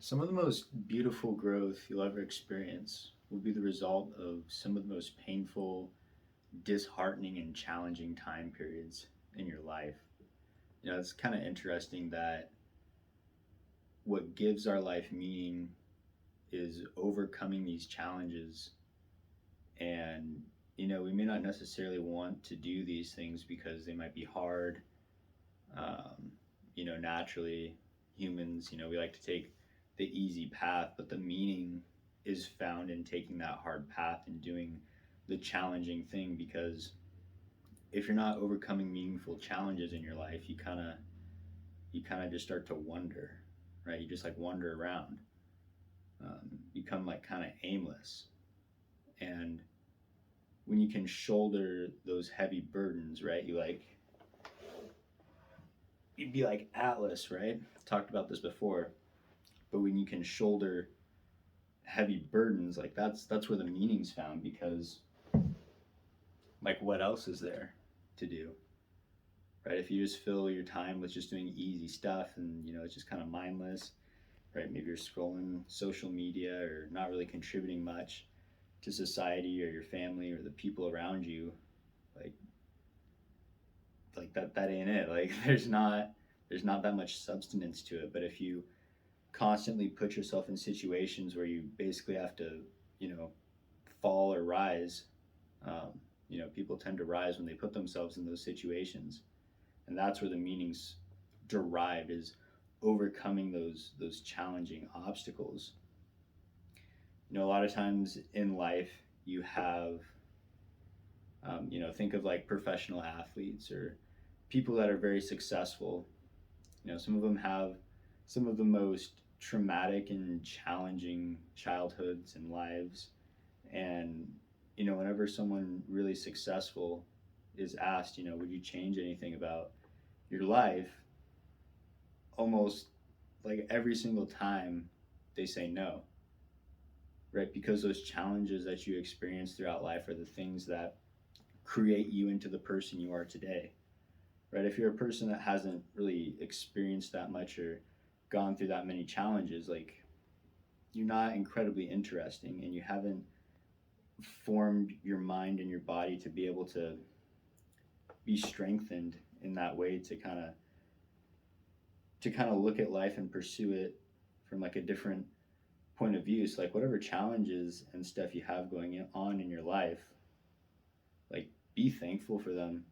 Some of the most beautiful growth you'll ever experience will be the result of some of the most painful, disheartening, and challenging time periods in your life. It's kind of interesting that what gives our life meaning is overcoming these challenges. And, we may not necessarily want to do these things because they might be hard. Um, naturally, humans, we like to take the easy path, but the meaning is found in taking that hard path and doing the challenging thing because if you're not overcoming meaningful challenges in your life, you kind of just start to wonder, right? You just like wander around, become like kind of aimless. And when you can shoulder those heavy burdens, right? You'd be like Atlas, right? Talked about this before, but when you can shoulder heavy burdens, like that's where the meaning's found because like what else is there to do, right? If you just fill your time with just doing easy stuff and it's just kind of mindless, right? Maybe you're scrolling social media or not really contributing much to society or your family or the people around you, like that ain't it. Like there's not that much substance to it. But if you constantly put yourself in situations where you basically have to, you know, fall or rise, um, people tend to rise when they put themselves in those situations, and that's where the meaning's derived is overcoming those challenging obstacles. A lot of times in life you have, think of like professional athletes or people that are very successful. Some of them have some of the most traumatic and challenging childhoods and lives. And, whenever someone really successful is asked, would you change anything about your life? Almost like every single time they say no, right? Because those challenges that you experience throughout life are the things that create you into the person you are today, right? If you're a person that hasn't really experienced that much or gone through that many challenges, like you're not incredibly interesting and you haven't formed your mind and your body to be able to be strengthened in that way to kind of look at life and pursue it from like a different point of view. So like whatever challenges and stuff you have on in your life, like be thankful for them.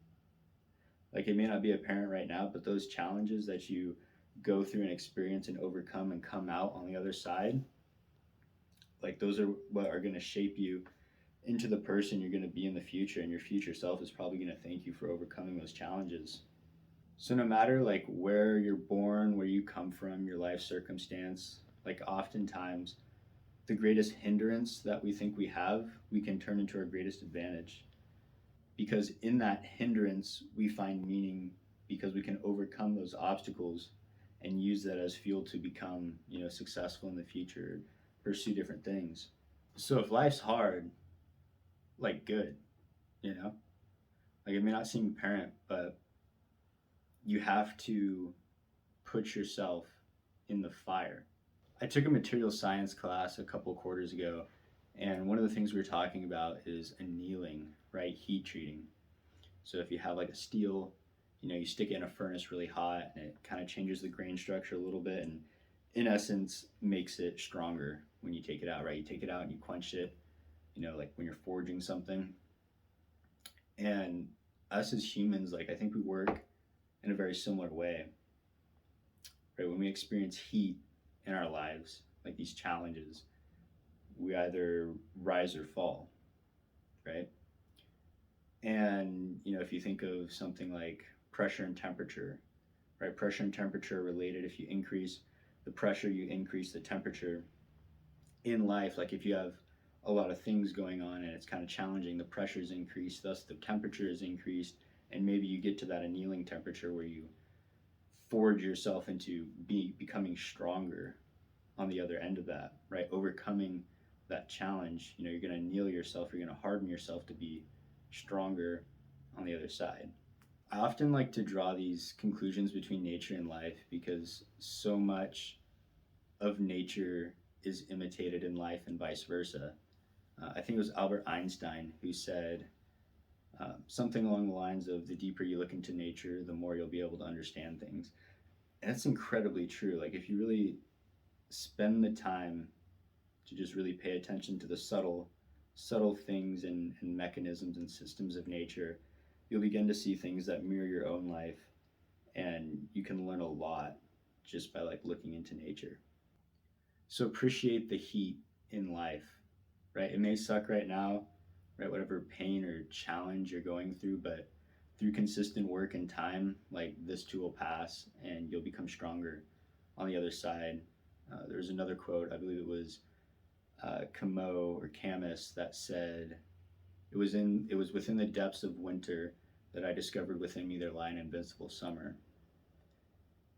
Like it may not be apparent right now, but those challenges that you go through and experience and overcome and come out on the other side, like those are what are going to shape you into the person you're going to be in the future, and your future self is probably going to thank you for overcoming those challenges. So no matter like where you're born, where you come from, your life circumstance, like oftentimes the greatest hindrance that we think we have, we can turn into our greatest advantage. Because in that hindrance, we find meaning because we can overcome those obstacles and use that as fuel to become, successful in the future, pursue different things. So if life's hard, like good, you know, like it may not seem apparent, but you have to put yourself in the fire. I took a material science class a couple of quarters ago, and one of the things we were talking about is annealing, right? Heat treating. So if you have like a steel, you stick it in a furnace really hot, and it kind of changes the grain structure a little bit, and in essence makes it stronger when you take it out, right? You take it out and you quench it, like when you're forging something. And us as humans, like I think we work in a very similar way, right? When we experience heat in our lives, like these challenges, we either rise or fall, right? And if you think of something like pressure and temperature, right? Pressure and temperature are related. If you increase the pressure, you increase the temperature. In life, like if you have a lot of things going on and it's kind of challenging, the pressure is increased, thus the temperature is increased, and maybe you get to that annealing temperature where you forge yourself into becoming stronger on the other end of that, right? Overcoming that challenge, you're going to anneal yourself, you're going to harden yourself to be stronger on the other side. I often like to draw these conclusions between nature and life because so much of nature is imitated in life and vice versa. I think it was Albert Einstein who said something along the lines of the deeper you look into nature, the more you'll be able to understand things. And that's incredibly true. Like, if you really spend the time to just really pay attention to the subtle things and mechanisms and systems of nature, you'll begin to see things that mirror your own life, and you can learn a lot just by like looking into nature. So appreciate the heat in life, right? It may suck right now, right? Whatever pain or challenge you're going through, but through consistent work and time, like this too will pass and you'll become stronger on the other side. There's another quote, I believe it was Camo or Camus, that said, it was within the depths of winter that I discovered within me there lie an invincible summer.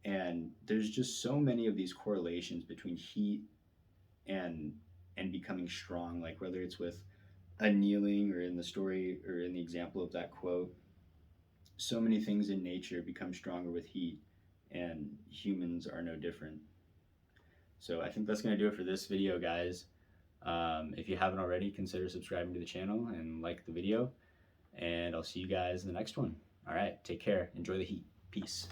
And there's just so many of these correlations between heat and becoming strong, like whether it's with annealing or in the story or in the example of that quote, so many things in nature become stronger with heat, and humans are no different. So I think that's going to do it for this video, guys. If you haven't already, consider subscribing to the channel and like the video, and I'll see you guys in the next one. All right, take care. Enjoy the heat. Peace.